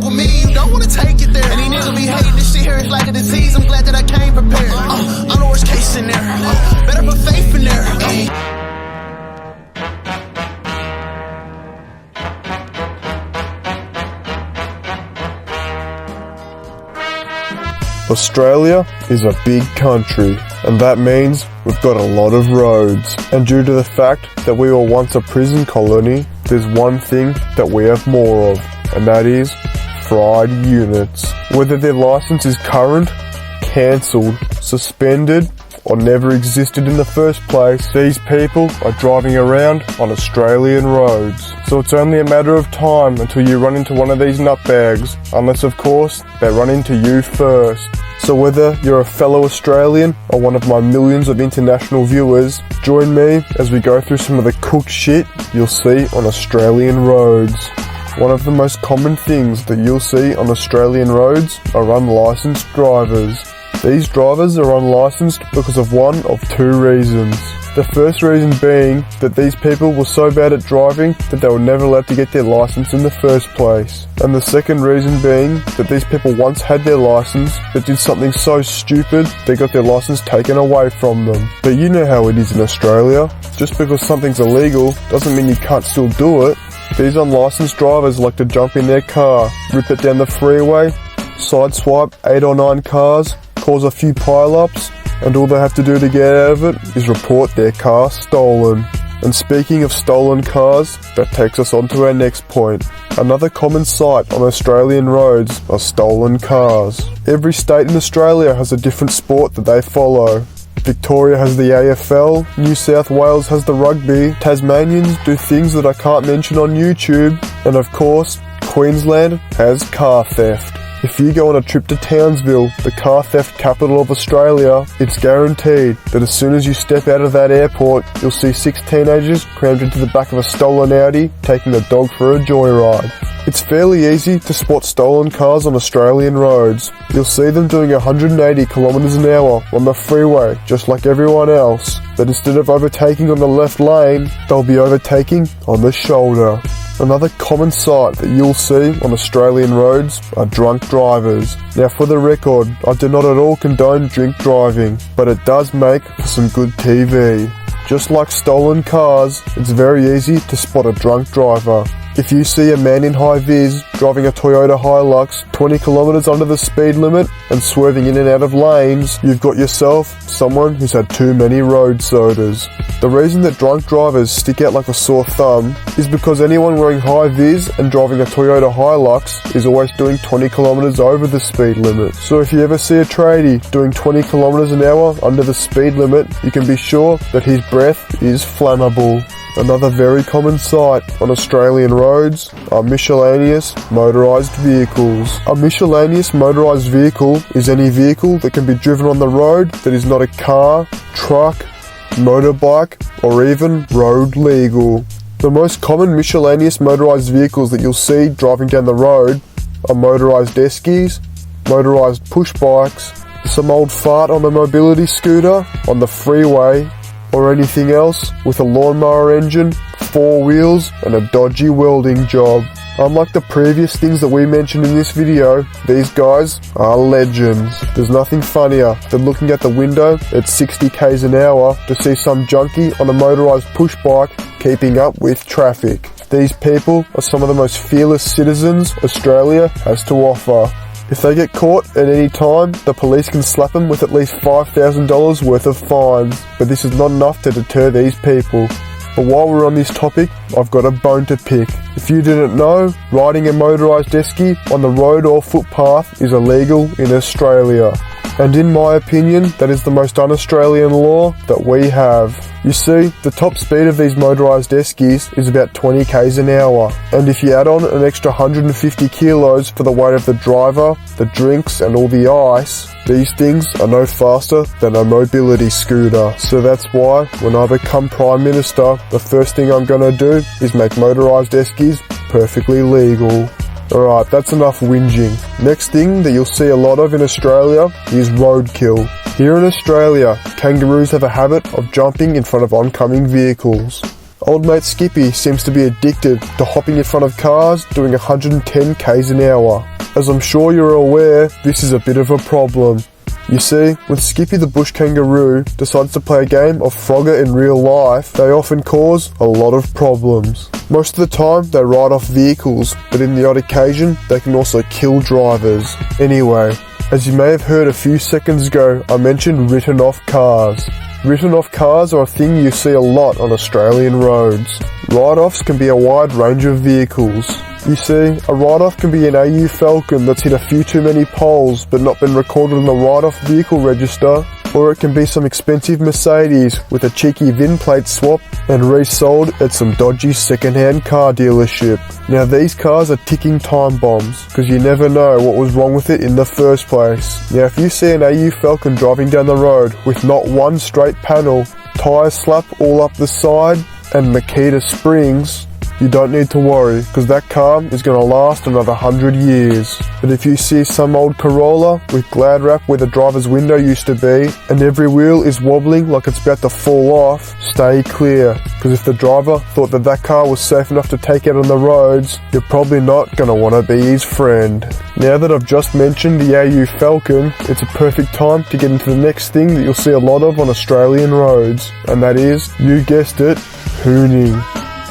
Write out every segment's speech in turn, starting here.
with me, you don't wanna take it there. And these niggas be hating this shit here, it's like a disease. I'm glad that I came prepared. I'm the worst case scenario. Better put faith in there. Australia is a big country, and that means we've got a lot of roads. And due to the fact that we were once a prison colony, there's one thing that we have more of, and that is fried units. Whether their license is current, cancelled, suspended, or never existed in the first place, these people are driving around on Australian roads. So it's only a matter of time until you run into one of these nutbags, unless of course they run into you first. So whether you're a fellow Australian or one of my millions of international viewers, join me as we go through some of the cooked shit you'll see on Australian roads. One of the most common things that you'll see on Australian roads are unlicensed drivers. These drivers are unlicensed because of one of two reasons. The first reason being that these people were so bad at driving that they were never allowed to get their license in the first place. And the second reason being that these people once had their license but did something so stupid they got their license taken away from them. But you know how it is in Australia. Just because something's illegal doesn't mean you can't still do it. These unlicensed drivers like to jump in their car, rip it down the freeway, sideswipe 8 or 9 cars, cause a few pile-ups, and all they have to do to get out of it is report their car stolen. And speaking of stolen cars, that takes us on to our next point. Another common sight on Australian roads are stolen cars. Every state in Australia has a different sport that they follow. Victoria has the AFL, New South Wales has the rugby, Tasmanians do things that I can't mention on YouTube, and of course, Queensland has car theft. If you go on a trip to Townsville, the car theft capital of Australia, it's guaranteed that as soon as you step out of that airport, you'll see 6 teenagers crammed into the back of a stolen Audi, taking a dog for a joyride. It's fairly easy to spot stolen cars on Australian roads. You'll see them doing 180 kilometers an hour on the freeway, just like everyone else. But instead of overtaking on the left lane, they'll be overtaking on the shoulder. Another common sight that you'll see on Australian roads are drunk drivers. Now for the record, I do not at all condone drink driving, but it does make for some good TV. Just like stolen cars, it's very easy to spot a drunk driver. If you see a man in high vis driving a Toyota Hilux 20 kilometers under the speed limit and swerving in and out of lanes, you've got yourself someone who's had too many road sodas. The reason that drunk drivers stick out like a sore thumb is because anyone wearing high vis and driving a Toyota Hilux is always doing 20 kilometers over the speed limit. So if you ever see a tradie doing 20 kilometers an hour under the speed limit, you can be sure that his breath is flammable. Another very common sight on Australian roads are miscellaneous motorised vehicles. A miscellaneous motorised vehicle is any vehicle that can be driven on the road that is not a car, truck, motorbike, or even road legal. The most common miscellaneous motorised vehicles that you'll see driving down the road are motorised eskies, motorised push bikes, some old fart on a mobility scooter on the freeway, or anything else with a lawnmower engine, 4 wheels, and a dodgy welding job. Unlike the previous things that we mentioned in this video, these guys are legends. There's nothing funnier than looking at the window at 60 k's an hour to see some junkie on a motorised push bike keeping up with traffic. These people are some of the most fearless citizens Australia has to offer. If they get caught at any time, the police can slap them with at least $5,000 worth of fines. But this is not enough to deter these people. But while we're on this topic, I've got a bone to pick. If you didn't know, riding a motorised esky on the road or footpath is illegal in Australia. And in my opinion, that is the most un-Australian law that we have. You see, the top speed of these motorised eskies is about 20 k's an hour. And if you add on an extra 150 kilos for the weight of the driver, the drinks and all the ice, these things are no faster than a mobility scooter. So that's why, when I become Prime Minister, the first thing I'm gonna do is make motorised eskies perfectly legal. Alright, that's enough whinging. Next thing that you'll see a lot of in Australia is roadkill. Here in Australia, kangaroos have a habit of jumping in front of oncoming vehicles. Old mate Skippy seems to be addicted to hopping in front of cars doing 110 k's an hour. As I'm sure you're aware, this is a bit of a problem. You see, when Skippy the bush kangaroo decides to play a game of Frogger in real life, they often cause a lot of problems. Most of the time, they ride off vehicles, but in the odd occasion, they can also kill drivers. Anyway, as you may have heard a few seconds ago, I mentioned written off cars. Written off cars are a thing you see a lot on Australian roads. Write-offs can be a wide range of vehicles. You see, a write-off can be an AU Falcon that's hit a few too many poles but not been recorded in the write-off vehicle register, or it can be some expensive Mercedes with a cheeky VIN plate swap and resold at some dodgy second-hand car dealership. Now these cars are ticking time bombs because you never know what was wrong with it in the first place. Now if you see an AU Falcon driving down the road with not one straight panel, tyres slap all up the side and Makita springs, you don't need to worry because that car is going to last another 100 years. But if you see some old Corolla with glad wrap where the driver's window used to be and every wheel is wobbling like it's about to fall off, stay clear, because if the driver thought that that car was safe enough to take out on the roads, you're probably not going to want to be his friend. Now that I've just mentioned the AU Falcon, it's a perfect time to get into the next thing that you'll see a lot of on Australian roads, and that is, you guessed it, hooning.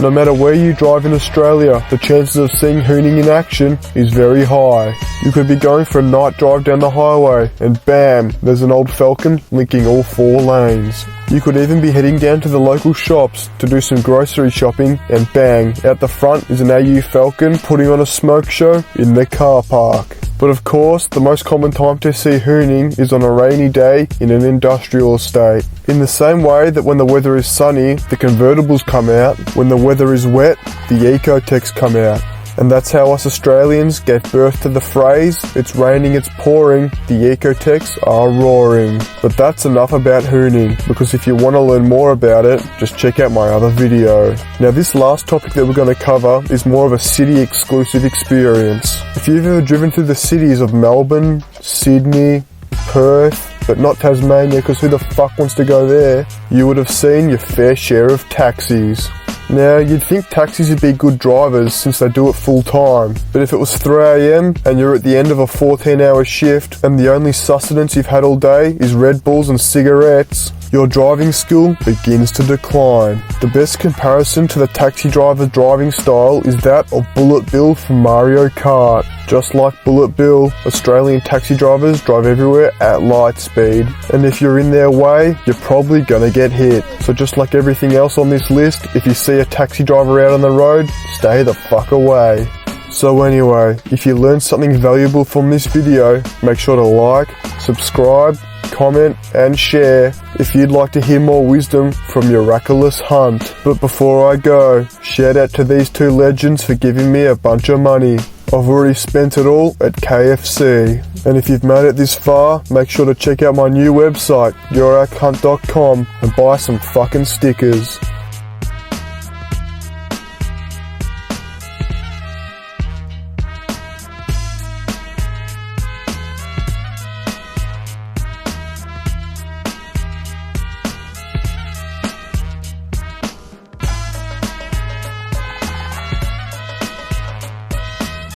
No matter where you drive in Australia, the chances of seeing hooning in action is very high. You could be going for a night drive down the highway and bam, there's an old Falcon linking all 4 lanes. You could even be heading down to the local shops to do some grocery shopping and bang, out the front is an AU Falcon putting on a smoke show in the car park. But of course, the most common time to see hooning is on a rainy day in an industrial estate. In the same way that when the weather is sunny, the convertibles come out, when the weather is wet, the ecotechs come out. And that's how us Australians gave birth to the phrase, it's raining, it's pouring, the ecotechs are roaring. But that's enough about hooning, because if you want to learn more about it, just check out my other video. Now this last topic that we're going to cover is more of a city exclusive experience. If you've ever driven through the cities of Melbourne, Sydney, Perth, but not Tasmania because who the fuck wants to go there, you would have seen your fair share of taxis. Now, you'd think taxis would be good drivers since they do it full time, but if it was 3 AM and you're at the end of a 14-hour shift and the only sustenance you've had all day is Red Bulls and cigarettes, your driving skill begins to decline. The best comparison to the taxi driver's driving style is that of Bullet Bill from Mario Kart. Just like Bullet Bill, Australian taxi drivers drive everywhere at light speed, and if you're in their way, you're probably gonna get hit. So just like everything else on this list, if you see a taxi driver out on the road, stay the fuck away. So anyway, if you learned something valuable from this video, make sure to like, subscribe, comment and share if you'd like to hear more wisdom from your miraculous hunt. But before I go, shout out to these 2 legends for giving me a bunch of money. I've already spent it all at KFC. And if you've made it this far, make sure to check out my new website, yourachunt.com, and buy some fucking stickers.